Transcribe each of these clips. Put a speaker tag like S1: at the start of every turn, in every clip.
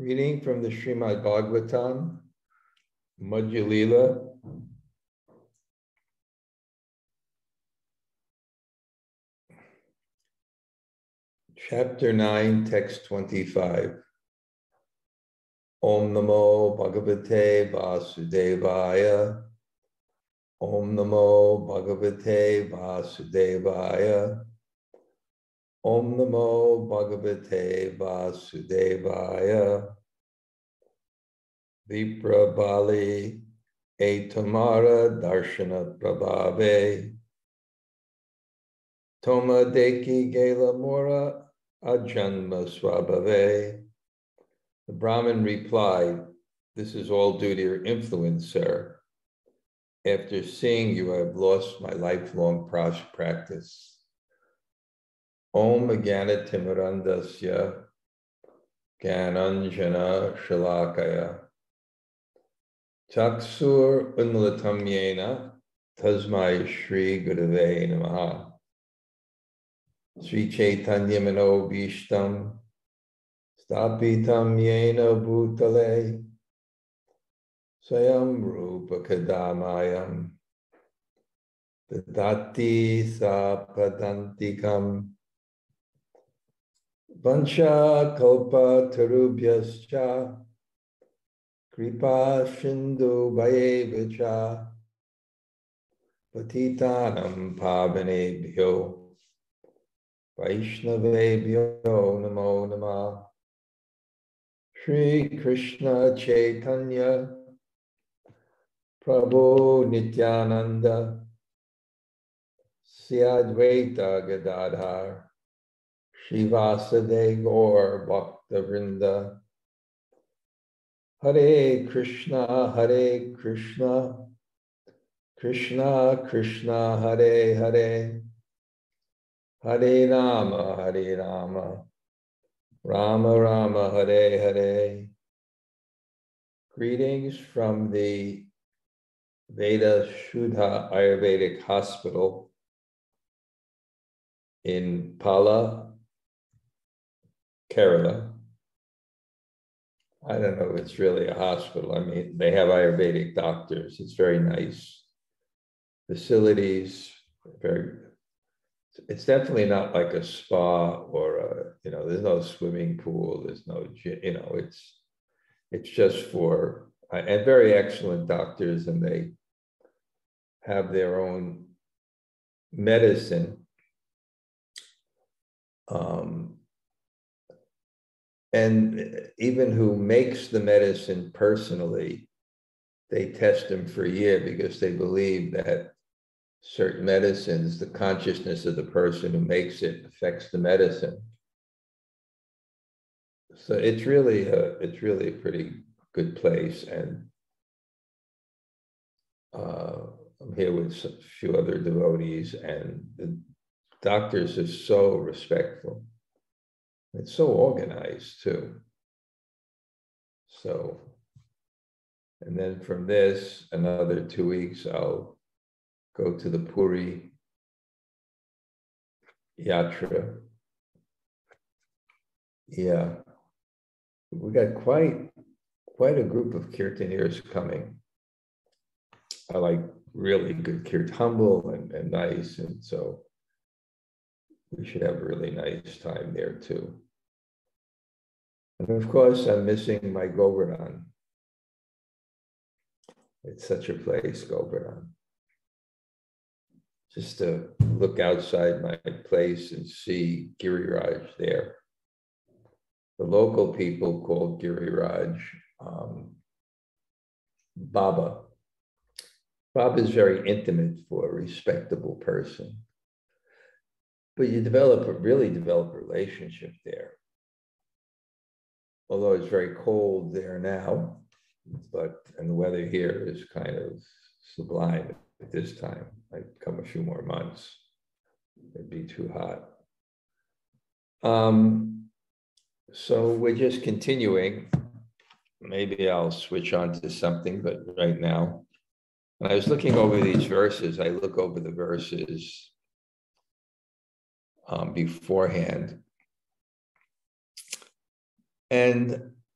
S1: Reading from the Srimad Bhagavatam, Madhya-lila, Chapter 9, Text 25. Om Namo Bhagavate Vasudevaya. Om Namo Bhagavate Vasudevaya. Om Namo Bhagavate Vasudevaya. Vipra, bale, tomāra, darśana-prabhāve. Tomā, dekhi, gela, mora, ājanma, svabhāve. The Brahmin replied, "This is all due to your influence, sir. After seeing you, I have lost my lifelong practice. Om ājanma-caritamrta Caitanya-caritamrta Chaksur unmulatam yena tasmai Shri Gurave Namaha. Sri Caitanya-mano bhishtam stapitam yena bhutale swayam rupa kadamayam dadati sapadantikam vancha kalpa tarubhyascha kripa shindu bhayevacha patitanam pavanebhyo Vaishnavebhyo namo namah. Shri Krishna Chaitanya Prabhu Nityananda Sri Advaita Gadadhar Shivasade Gaur Bhakta Vrinda. Hare Krishna Krishna Krishna Hare Hare Hare Rama Rama Rama Hare Hare. Greetings from the Veda Shuddha Ayurvedic Hospital in Pala, Kerala. I don't know if it's really a hospital. I mean, they have Ayurvedic doctors. It's very nice. Facilities, it's definitely not like a spa or there's no swimming pool, there's no, it's just for, and very excellent doctors, and they have their own medicine. And even who makes the medicine personally, they test them for a year because they believe that certain medicines, the consciousness of the person who makes it affects the medicine. So it's really a pretty good place. And I'm here with a few other devotees, and the doctors are so respectful. It's so organized too. So, and then from this, another 2 weeks, I'll go to the Puri Yatra. Yeah, we got quite a group of kirtaniers coming. I like really good kirtan, humble and nice, and so we should have a really nice time there too. And of course, I'm missing my Govardhan. It's such a place, Govardhan. Just to look outside my place and see Giriraj there. The local people call Giriraj Baba. Baba is very intimate for a respectable person. But you really develop a relationship there. Although it's very cold there now, and the weather here is kind of sublime at this time. I'd come a few more months, it'd be too hot. So we're just continuing. Maybe I'll switch on to something, but right now, when I was looking over these verses, I look over the verses beforehand. And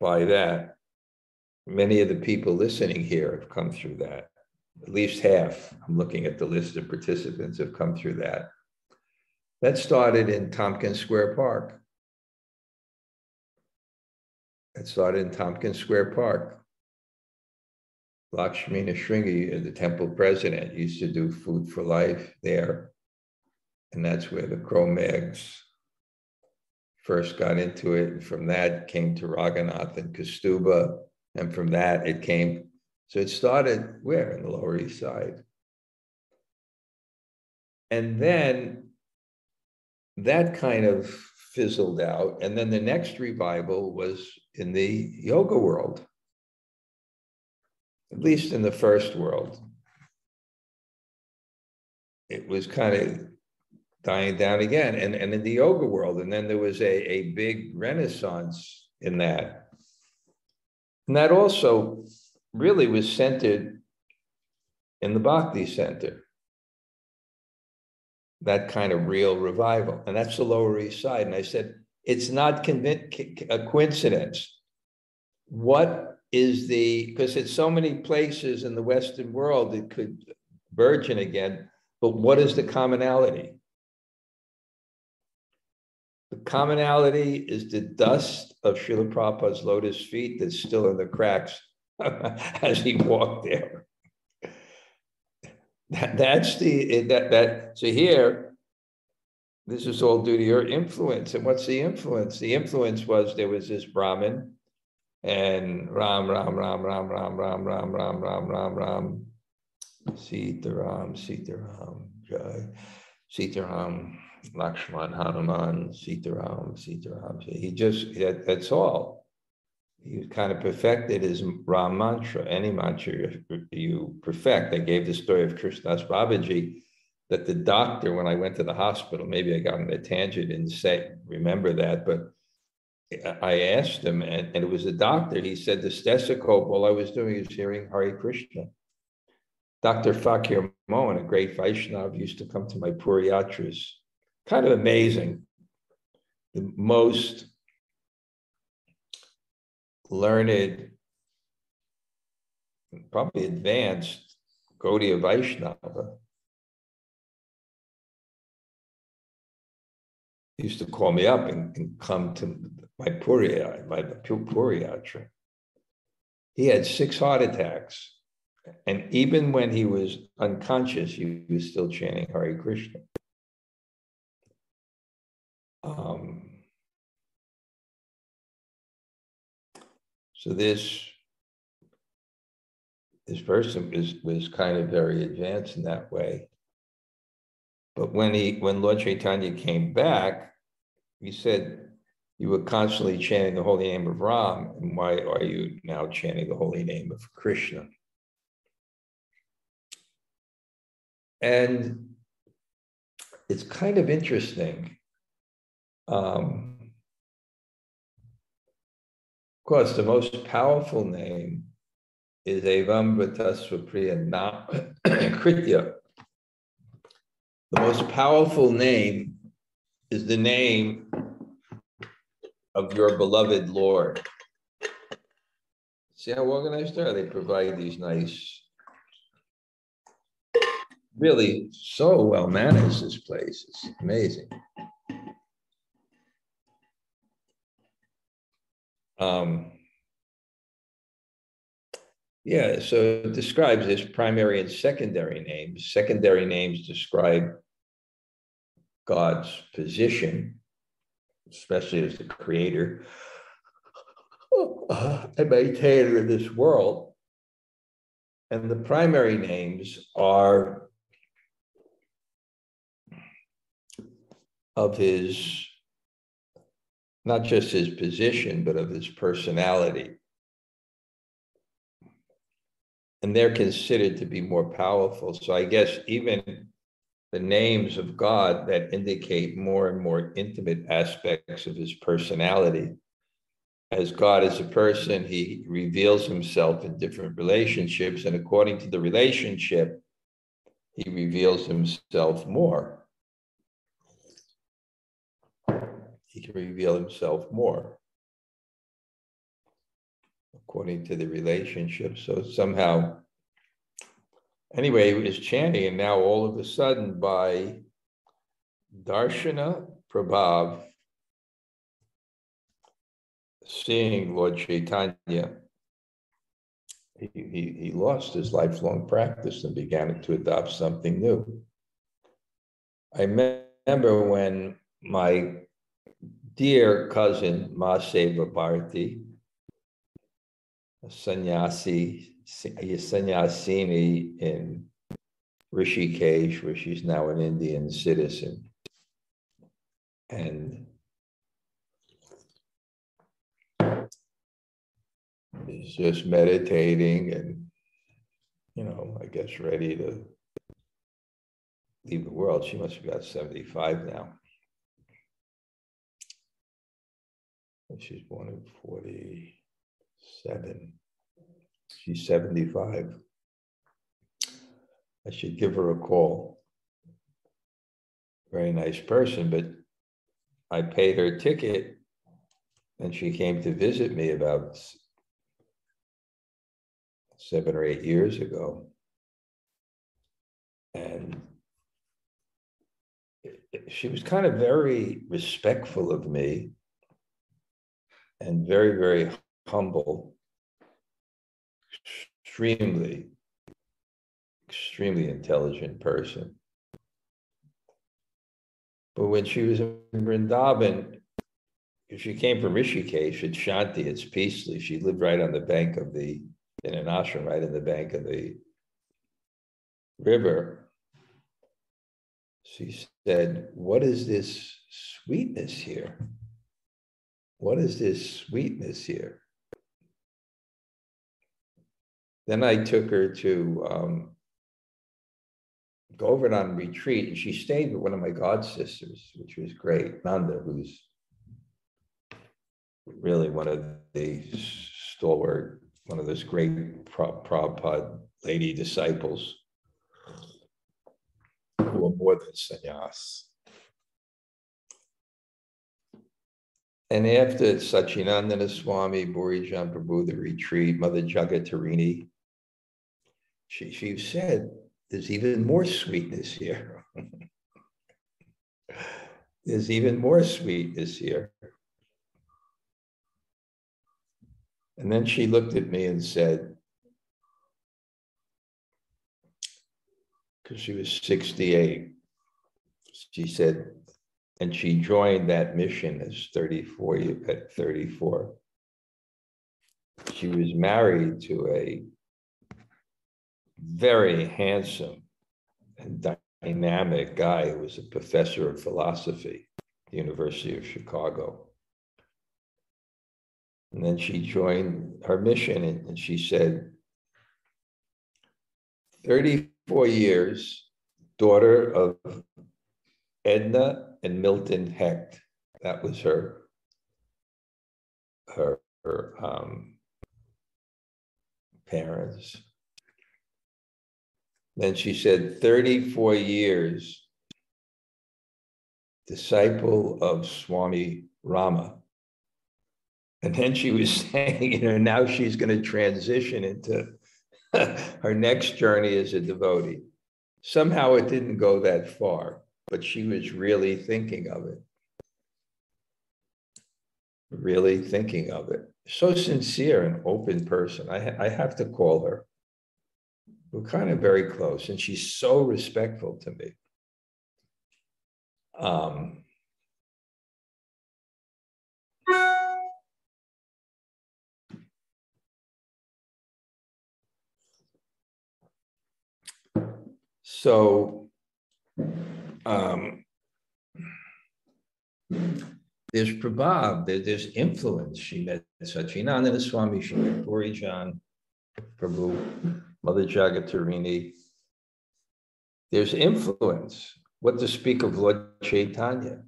S1: by that. Many of the people listening here have come through that. At least half, I'm looking at the list of participants, have come through that. That started in Tompkins Square Park. Lakshmi Nrsimha, the temple president, used to do food for life there. And that's where the Cro-Mags first got into it. And from that came to Raghunath and Kastuba. And from that it came, so it started where? In the Lower East Side. And then that kind of fizzled out. And then the next revival was in the yoga world, at least in the first world. It was kind of dying down again. And in the yoga world, and then there was a big renaissance in that. And that also really was centered in the Bhakti Center, that kind of real revival. And that's the Lower East Side. And I said, it's not a coincidence. What is because it's so many places in the Western world it could burgeon again, but what is the commonality? The commonality is the dust of Srila Prabhupada's lotus feet that's still in the cracks as he walked there. So here, this is all due to your influence. And what's the influence? The influence was there was this Brahmin and Ram, Sitaram, Jai, Sitaram, Lakshman, Hanuman, Sitaram. So that's all. He kind of perfected his Ram mantra. Any mantra you perfect. I gave the story of Krishna's Babaji, that the doctor, when I went to the hospital, maybe I got on a tangent and remember that, but I asked him, and it was a doctor, he said, the stethoscope, all I was doing is hearing Hare Krishna. Dr. Fakir Mohan, a great Vaishnav, used to come to my Puri Yatras. Kind of amazing. The most learned, probably advanced Gaudiya Vaishnava. He used to call me up and come to my Puri Yatra. He had 6 heart attacks. And even when he was unconscious, he was still chanting Hare Krishna. So this person was kind of very advanced in that way. But when Lord Chaitanya came back, he said, you were constantly chanting the holy name of Ram, and why are you now chanting the holy name of Krishna? And it's kind of interesting. Of course, the most powerful name is Evam Vritasvapriya Kritya. The most powerful name is the name of your beloved Lord. See how organized they are? They provide these nice, really so well managed, this place. It's amazing. Yeah, so it describes this primary and secondary names. Secondary names describe God's position, especially as the creator and maintainer of this world. And the primary names are of his, not just his position, but of his personality. And they're considered to be more powerful. So I guess even the names of God that indicate more and more intimate aspects of his personality. As God is a person, he reveals himself in different relationships, and according to the relationship, he reveals himself more. He can reveal himself more. according to the relationship. So somehow, anyway, he was chanting, and now all of a sudden, by darśana-prabhāve, seeing Lord Chaitanya, he lost his lifelong practice and began to adopt something new. I remember when my dear cousin, Ma Seva Bharati, a sannyasini in Rishikesh, where she's now an Indian citizen, and is just meditating and, I guess ready to leave the world. She must be about 75 now. She's born in 47. She's 75. I should give her a call. Very nice person, but I paid her ticket and she came to visit me about 7 or 8 years ago. And she was kind of very respectful of me and very, very humble, extremely intelligent person. But when she was in Vrindavan, she came from Rishikesh, it's Shanti, it's peacefully. She lived right on the bank of in an ashram, right in the bank of the river. She said, "What is this sweetness here? What is this sweetness here?" Then I took her to Govardhan on retreat, and she stayed with one of my god sisters, which was great, Nanda, who's really one of the stalwart, one of those great Prabhupada lady disciples who are more than sannyas. And after Sacinandana Swami, Burijan Prabhu, the retreat, Mother Jagatarini, she said, "There's even more sweetness here." There's even more sweetness here. And then she looked at me and said, because she was 68, she said, and she joined that mission at 34. She was married to a very handsome and dynamic guy who was a professor of philosophy at the University of Chicago. And then she joined her mission, and she said, 34 years, daughter of Edna and Milton Hecht. That was her parents. Then she said, 34 years, disciple of Swami Rama. And then she was saying, now she's going to transition into her next journey as a devotee. Somehow it didn't go that far, but she was really thinking of it. Really thinking of it. So sincere and open person. I have to call her. We're kind of very close, and she's so respectful to me. So there's prabhāve, there's influence. She met Sacinandana Swami, she met Burijan Prabhu, Mother Jagatarini. There's influence. What to speak of Lord Chaitanya?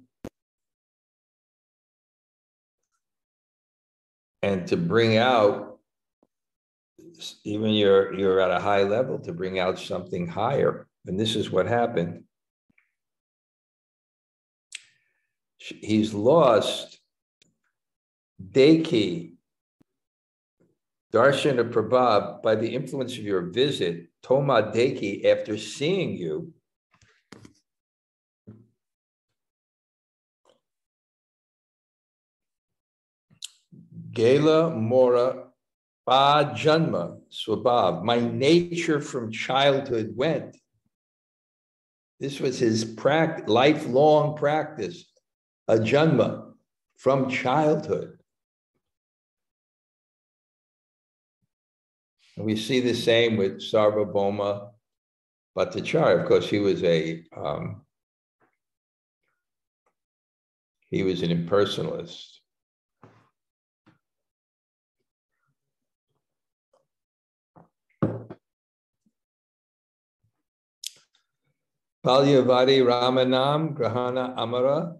S1: And to bring out, even you're at a high level, to bring out something higher. And this is what happened. He's lost dekhi, darśana-prabhāve, by the influence of your visit, tomā, dekhi, after seeing you, gela, mora, ājanma, svabhāve, my nature from childhood went. This was his lifelong practice, ājanma, from childhood. And we see the same with Sarvabhauma Bhattacharya. Of course, he was an impersonalist. Balyavadi Ramanam Grahana Amara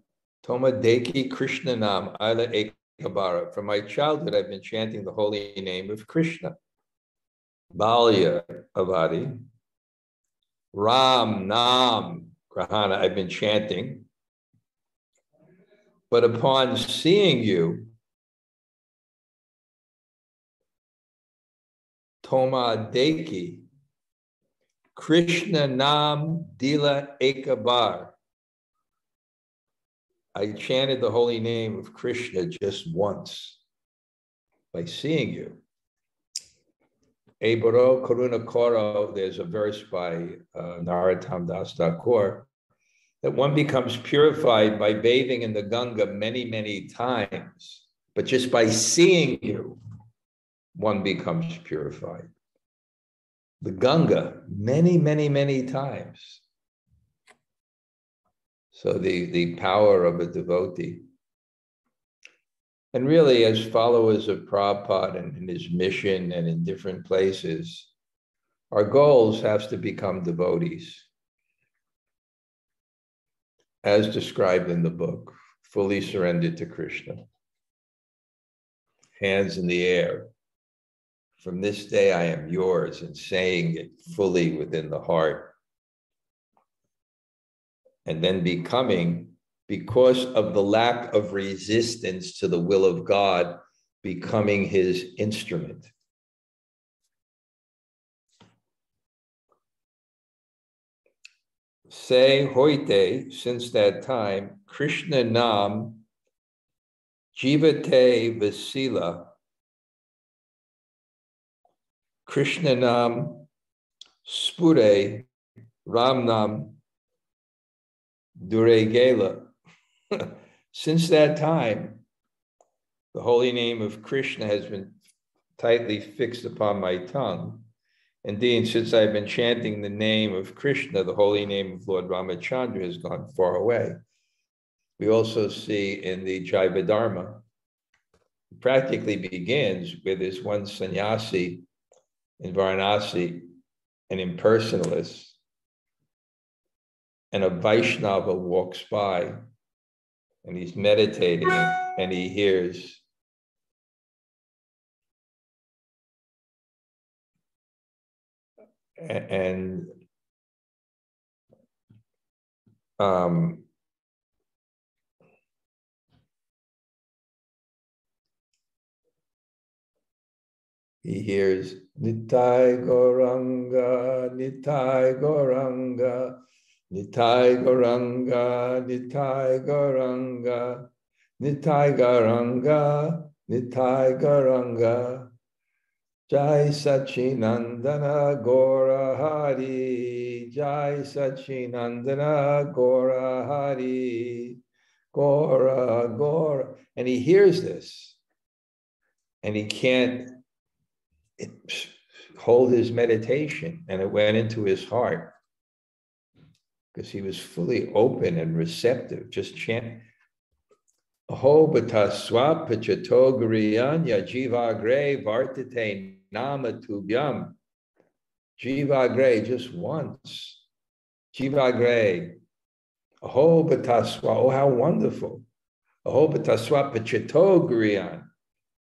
S1: Tomā Dekhi Krishna Nam Aila Ekabara. From my childhood, I've been chanting the holy name of Krishna. Balya Avadi, Ram Nam Grahana, I've been chanting. But upon seeing you, tomā dekhi, Krishna Nam Dila Ekabar. I chanted the holy name of Krishna just once by seeing you. Ebaro Karuna Koro, there's a verse by Narottam Das Thakur that one becomes purified by bathing in the Ganga many, many times. But just by seeing you, one becomes purified. The Ganga, many, many, many times. So the power of a devotee. And really, as followers of Prabhupada and in his mission and in different places, our goals have to become devotees. As described in the book, fully surrendered to Krishna. Hands in the air. From this day I am yours, and saying it fully within the heart. And then becoming, because of the lack of resistance to the will of God, becoming his instrument. Say hoite, since that time, Krishna Nam Jivate Vasila, Krishna Nam Spure Ram Nam Dure Gela. Since that time, the holy name of Krishna has been tightly fixed upon my tongue. Indeed, since I've been chanting the name of Krishna, the holy name of Lord Ramachandra has gone far away. We also see in the Jaiva Dharma, it practically begins with this one sannyasi in Varanasi, an impersonalist, and a Vaishnava walks by, and he's meditating, and he hears he hears Nitai Gauranga, Nitai Gauranga, Nitai Gauranga, Nitai Gauranga, Nitai Gauranga, Nitai Gauranga, Jai Sachinandana Gora Hari, Jai Sachinandana Gora Hari, Gora, Gora. And he hears this, and he can't hold his meditation, and it went into his heart because he was fully open and receptive, just chant. Aho bataswa pachato guriyanya jivagre vartate nama tubhyam. Jivagre, just once. Jivagre. Aho bataswa, oh, how wonderful. Aho bataswa pachato guriyan.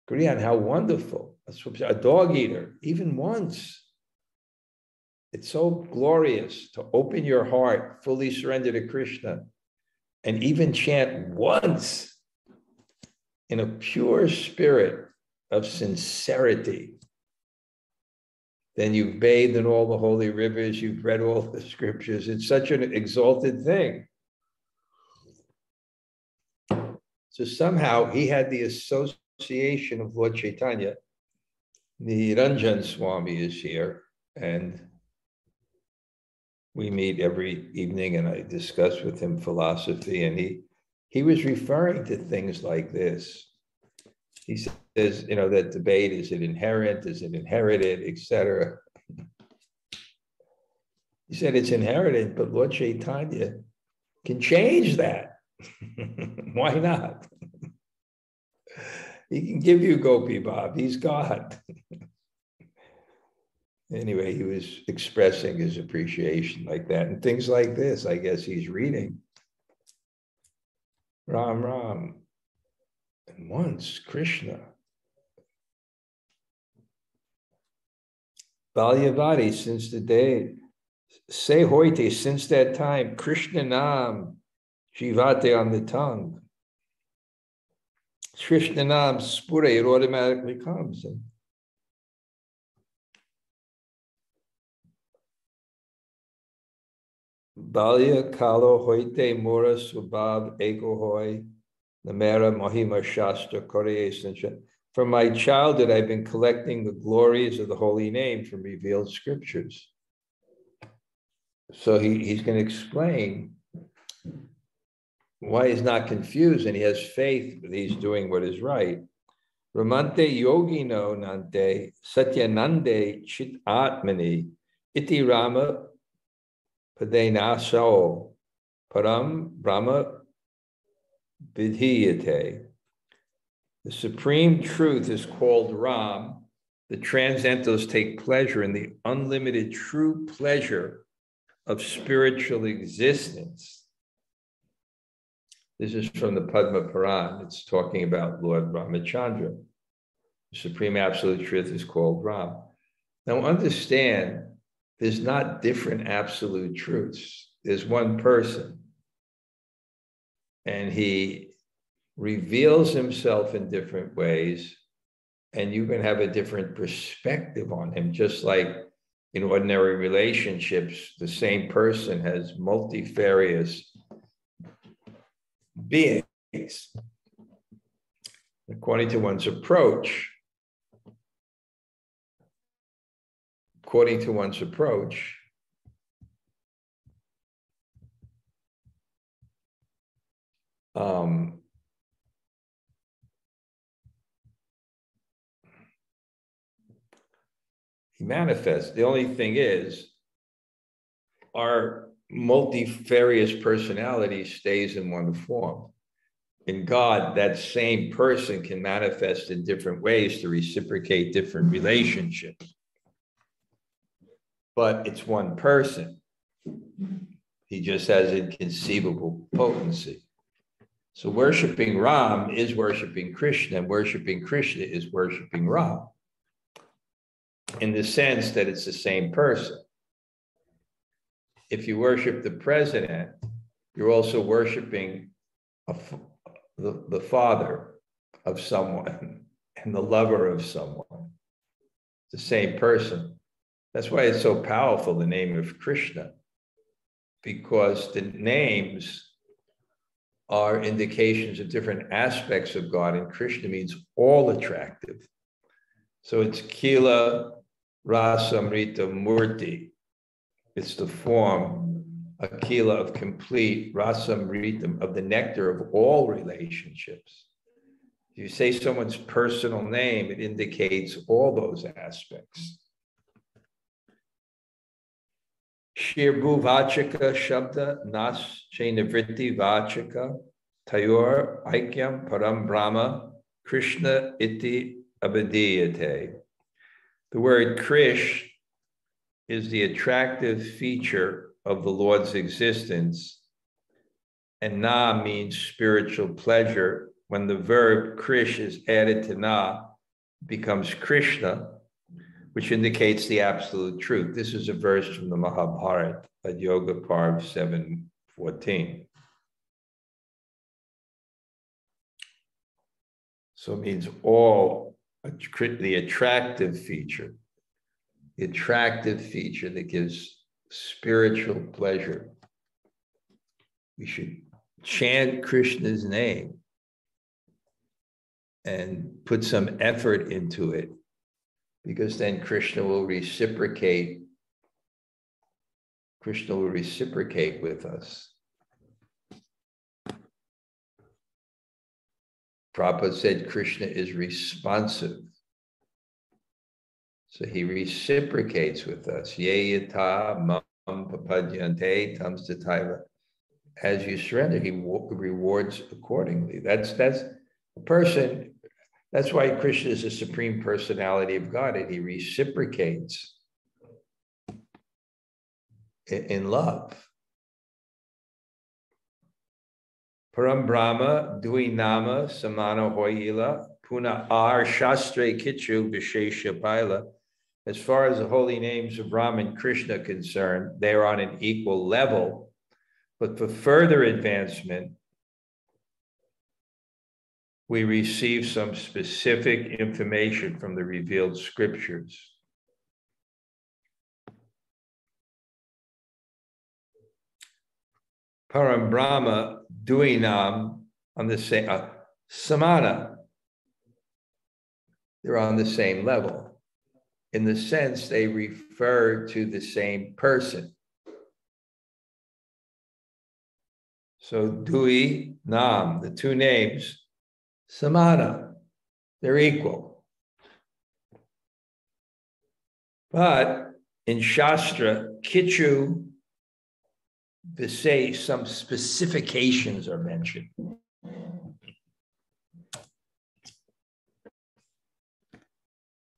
S1: Guriyan, how wonderful. A dog eater, even once. It's so glorious to open your heart, fully surrender to Krishna, and even chant once in a pure spirit of sincerity. then you've bathed in all the holy rivers, you've read all the scriptures. It's such an exalted thing. So somehow he had the association of Lord Chaitanya. Niranjan Swami is here, and we meet every evening, and I discuss with him philosophy, and he was referring to things like this. He says, you know, that debate, is it inherent, is it inherited, etc. He said it's inherited, but Lord Chaitanya can change that. Why not? He can give you Gopi Bhav. He's God. Anyway, he was expressing his appreciation like that. And things like this, I guess he's reading. Ram Ram. And once Krishna. Balyavadi, since the day, say hoite, since that time, Krishna Nam, Jivate on the tongue. Krishna Nam, Spura, it automatically comes. And Balya Kalo Hoite Mora Svabhāve Ego Hoy Namera Mahima Shastra Koreya. From my childhood, I've been collecting the glories of the holy name from revealed scriptures. So he's going to explain why he's not confused and he has faith that he's doing what is right. Ramante yogino nante satyanande chit atmani iti rama padenasao param brahma vidhiyate. The supreme truth is called Ram. The transcendentals take pleasure in the unlimited true pleasure of spiritual existence. This is from the Padma Puran. It's talking about Lord Ramachandra. The supreme absolute truth is called Ram. Now understand, there's not different absolute truths. There's one person. And he reveals himself in different ways, and you can have a different perspective on him, just like in ordinary relationships, the same person has multifarious beings. According to one's approach, he manifests. The only thing is, our multifarious personality stays in one form. In God, that same person can manifest in different ways to reciprocate different relationships. But it's one person. He just has inconceivable potency. So worshiping Ram is worshiping Krishna, and worshiping Krishna is worshiping Ram, in the sense that it's the same person. If you worship the president, you're also worshiping the father of someone and the lover of someone. The same person. That's why it's so powerful, the name of Krishna, because the names are indications of different aspects of God, and Krishna means all attractive. So it's Kila Rasamrita Murti. It's the form, Akila, of complete Rasamritam, of the nectar of all relationships. If you say someone's personal name, it indicates all those aspects. Shirbhu Vachaka Shabda Nas Chainavritti Vachaka Tayor Aikyam Param Brahma Krishna Iti Abadiyate. The word Krish is the attractive feature of the Lord's existence, and Na means spiritual pleasure. When the verb Krish is added to Na, it becomes Krishna, which indicates the absolute truth. This is a verse from the Mahabharata, at Yoga Parv 7:14. So it means all the attractive feature. the attractive feature that gives spiritual pleasure. We should chant Krishna's name and put some effort into it, because then Krishna will reciprocate. Krishna will reciprocate with us. Prabhupada said Krishna is responsive. So he reciprocates with us. Ye yata mam papadyante tams tataiva. As you surrender, he rewards accordingly. That's a person. That's why Krishna is the supreme personality of God, and he reciprocates in love. Param Brahma Duinama Samana Hoyila Puna Ar Shastre Kichu Vishesha Paila. As far as the holy names of Ram and Krishna are concerned, they are on an equal level. But for further advancement, we receive some specific information from the revealed scriptures. Param Brahma Duinam on the same Samana. They're on the same level. In the sense they refer to the same person. So Dui, Nam, the two names, Samana, they're equal. But in Shastra, Kichu, they say some specifications are mentioned.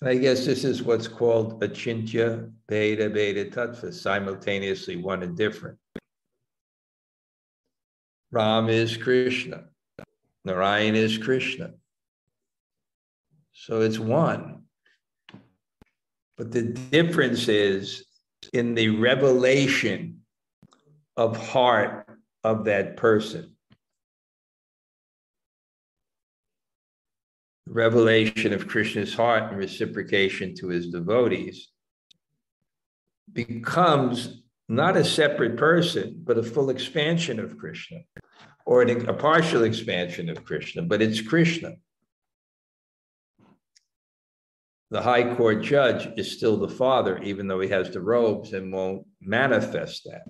S1: I guess this is what's called achintya beta beta tattva, simultaneously one and different. Ram is Krishna. Narayan is Krishna. So it's one. But the difference is in the revelation of heart of that person. Revelation of Krishna's heart and reciprocation to his devotees becomes not a separate person, but a full expansion of Krishna, or a partial expansion of Krishna, but it's Krishna. The high court judge is still the father, even though he has the robes and won't manifest that.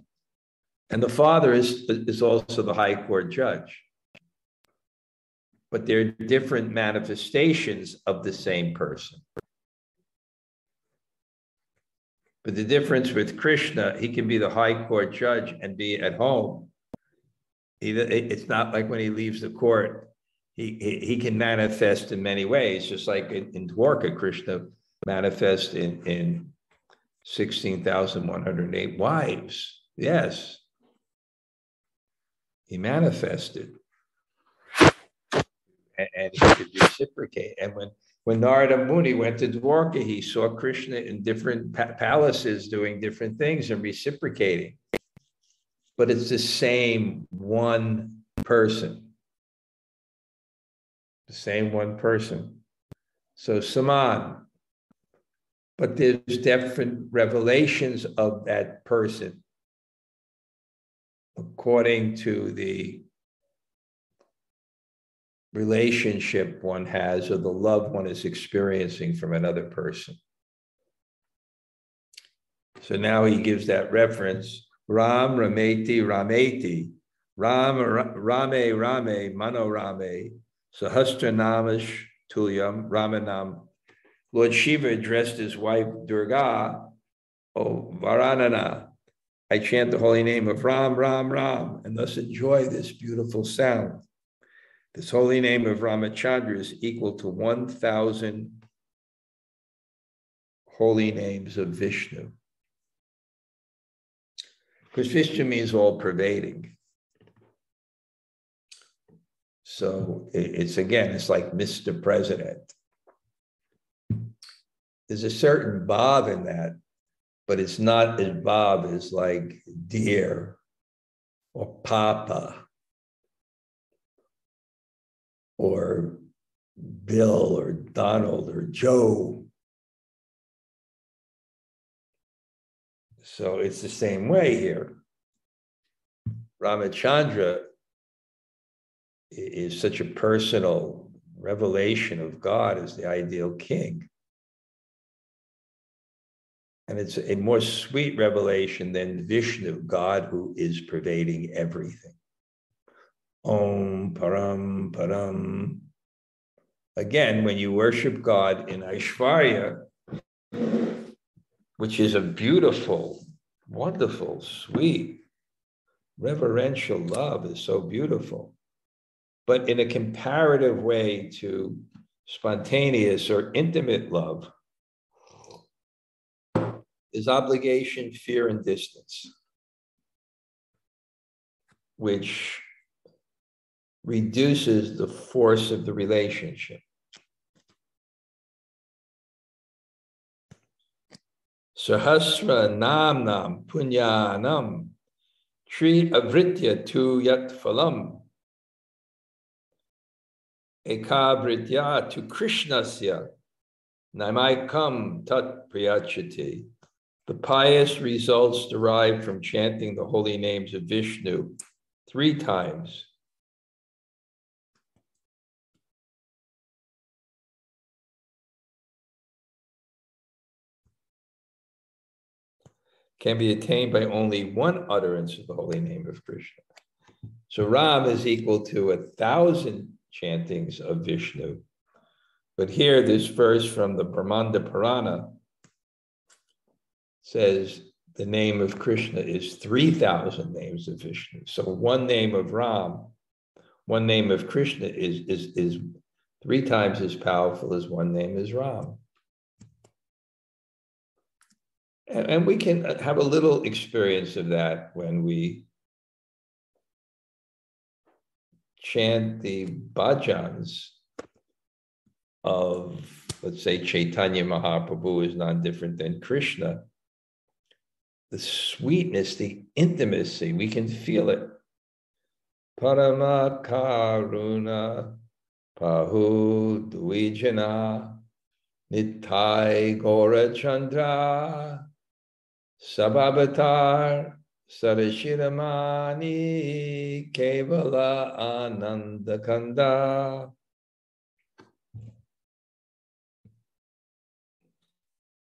S1: And the father is also the high court judge. But they're different manifestations of the same person. But the difference with Krishna, he can be the high court judge and be at home. It's not like when he leaves the court, he can manifest in many ways, just like in Dwarka, Krishna manifests in 16,108 wives. Yes, he manifested. And he could reciprocate. And when Narada Muni went to Dwarka, he saw Krishna in different palaces doing different things and reciprocating. But it's the same one person. The same one person. So Saman. But there's different revelations of that person according to the relationship one has or the love one is experiencing from another person. So now he gives that reference, Ram Rameti Rameti, Ram Rame Rame Mano Rame, Sahasranamash Tulyam Ramanam. Lord Shiva addressed his wife Durga, O Varanana, I chant the holy name of Ram, Ram, Ram, and thus enjoy this beautiful sound. This holy name of Ramachandra is equal to 1,000 holy names of Vishnu. Because Vishnu means all pervading. So it's like Mr. President. There's a certain bhav in that, but it's not as bhav as like dear or papa or Bill or Donald or Joe. So it's the same way here. Ramachandra is such a personal revelation of God as the ideal king. And it's a more sweet revelation than Vishnu, God who is pervading everything. Om Param Param. Again, when you worship God in Aishvarya, which is a beautiful, wonderful, sweet, reverential love, is so beautiful. But in a comparative way to spontaneous or intimate love, is obligation, fear, and distance, which reduces the force of the relationship. Sahasra namnam punyanam tri avritya tu yat phalam ekavritya tu krishnasya namaikam tat priyachati. The pious results derived from chanting the holy names of Vishnu 3 times can be attained by only one utterance of the holy name of Krishna. So Ram is equal to 1,000 chantings of Vishnu. But here, this verse from the Brahmana Purana says the name of Krishna is 3,000 names of Vishnu. So one name of Ram, one name of Krishna is 3 times as powerful as one name is Ram. And we can have a little experience of that when we chant the bhajans of, let's say, Chaitanya Mahaprabhu is not different than Krishna. The sweetness, the intimacy, we can feel it. Parama Karuna Pahu Dvijana Nitai Gora Chandra Sabhavatar Sarashiramani Kevala Ananda Kanda.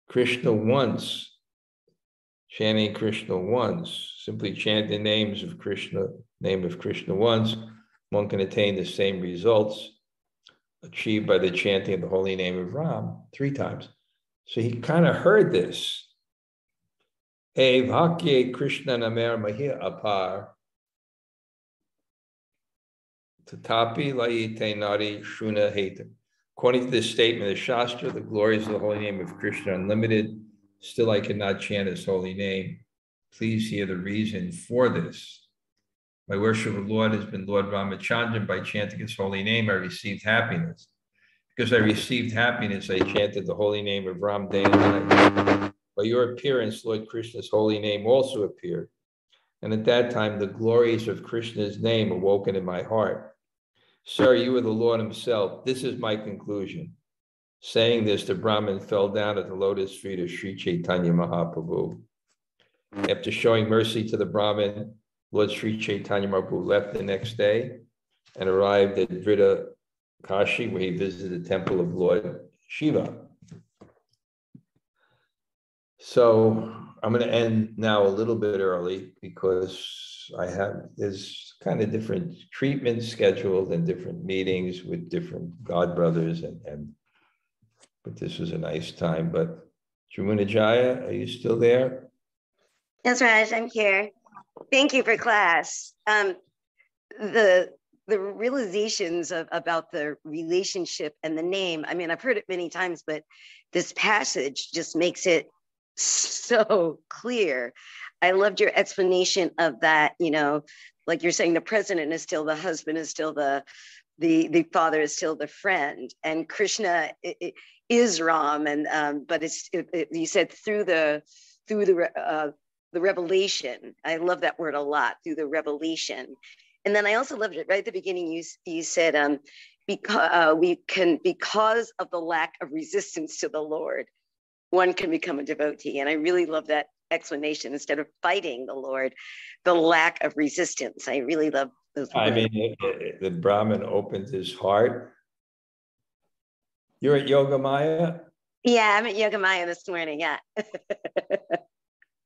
S1: Krishna once, chanting Krishna once, simply chant the names of Krishna, name of Krishna once, one can attain the same results achieved by the chanting of the holy name of Ram 3 times. So he kind of heard this. Vakye Krishna namer mahir apar tatapi laite nari shuna heta. According to this statement of the Shastra, the glories of the holy name of Krishna are unlimited. Still, I cannot chant his holy name. Please hear the reason for this. My worship of Lord has been Lord Ramachandra. By chanting his holy name, I received happiness. Because I received happiness, I chanted the holy name of Ram day and night. By your appearance, Lord Krishna's holy name also appeared. And at that time, the glories of Krishna's name awoken in my heart. Sir, you are the Lord himself. This is my conclusion. Saying this, the Brahmin fell down at the lotus feet of Sri Chaitanya Mahaprabhu. After showing mercy to the Brahmin, Lord Sri Chaitanya Mahaprabhu left the next day and arrived at Vrita Kashi, where he visited the temple of Lord Shiva. So I'm going to end now a little bit early because there's kind of different treatments scheduled and different meetings with different God brothers, but this was a nice time. But Jamuna Jaya, are you still there?
S2: Yes, Raj, I'm here. Thank you for class. The realizations about the relationship and the name, I mean, I've heard it many times, but this passage just makes it so clear. I loved your explanation of that, you know, like you're saying, the president is still the husband, is still the father, is still the friend, and Krishna is Ram, and but you said through the revelation. I love that word a lot, through the revelation. And then I also loved it right at the beginning. You said because of the lack of resistance to the Lord, one can become a devotee. And I really love that explanation instead of fighting the Lord, the lack of resistance. I really love those words.
S1: I mean, the Brahmin opens his heart. You're at Yoga Maya?
S2: Yeah, I'm at Yoga Maya this morning. Yeah.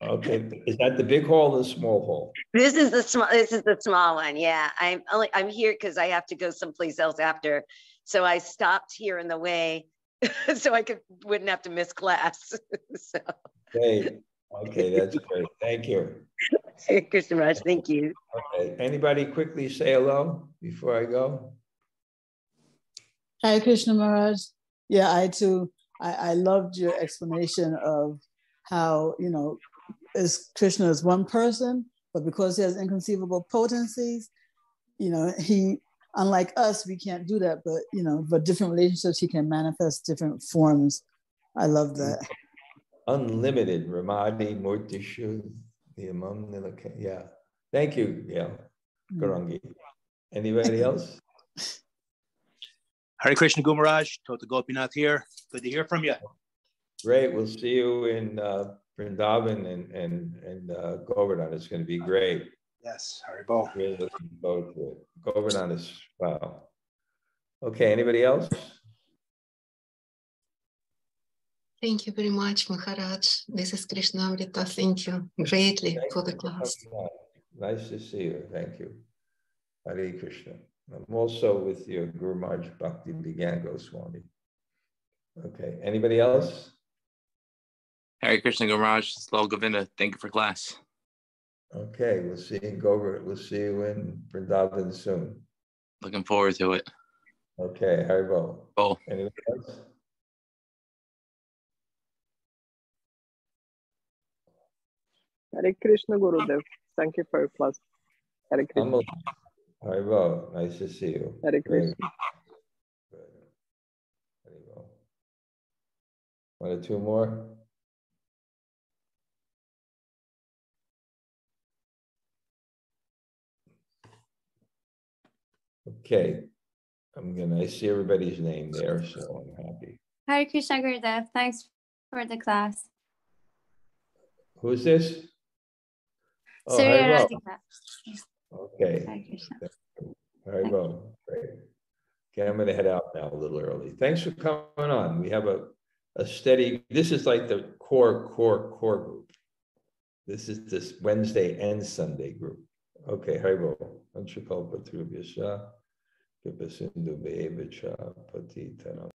S1: Okay. Is that the big hall or the small hall?
S2: This is the small one. Yeah. I'm here because I have to go someplace else after. So I stopped here in the way so I wouldn't have to miss class. So.
S1: Great. Okay, that's great. Thank you.
S2: Hey, Krishna Raj, thank you.
S1: Okay. Anybody quickly say hello before I go?
S3: Hi, Krishna Maharaj. Yeah, I too. I loved your explanation of how, Krishna is one person, but because he has inconceivable potencies, he, unlike us, we can't do that, but different relationships, he can manifest different forms. I love that.
S1: Unlimited Ramadi Murtishu. Yeah. Thank you, Gail. Garangi. Anybody else?
S4: Hare Krishna Gumaraj, Tota Gopinath here. Good to hear from you.
S1: Great. We'll see you in Vrindavan and Govardhan. It's going to be great.
S4: Yes, Haribol.
S1: Really looking forward to it. Govardhan is, wow. Okay, anybody else?
S5: Thank you very much, Maharaj. This is Krishna-katha. Thank you greatly for the class.
S1: Nice to see you. Thank you. Hare Krishna. I'm also with your Guru Maharaj Bhakti Vigyan Goswami. Okay, anybody else?
S6: Hare Krishna Gumaraj, Slow Govinda. Thank you for class.
S1: Okay, we'll see you in Govardhan. We'll see you in Vrindavan soon.
S6: Looking forward to it.
S1: Okay, Haribol.
S6: Oh.
S1: Anybody else?
S7: Hare Krishna Gurudev. Thank you for your class. Hare Krishna.
S1: Haribol, nice to see you.
S7: Hare Krishna.
S1: Haribol. One or two more? Okay, I see everybody's name there, so I'm happy.
S8: Hare Krishna Gurudev, thanks for the class.
S1: Who's this? Oh,
S8: Surya
S1: Haribol.
S8: Radhika.
S1: Okay.
S8: Hare Krishna.
S1: Haribol. Great. Okay, I'm going to head out now a little early. Thanks for coming on. We have a steady, this is like the core group. This is this Wednesday and Sunday group. Okay, Haribol. Anshakal Patrubhyasha, Kipasindhu Bevacha, Patitanam.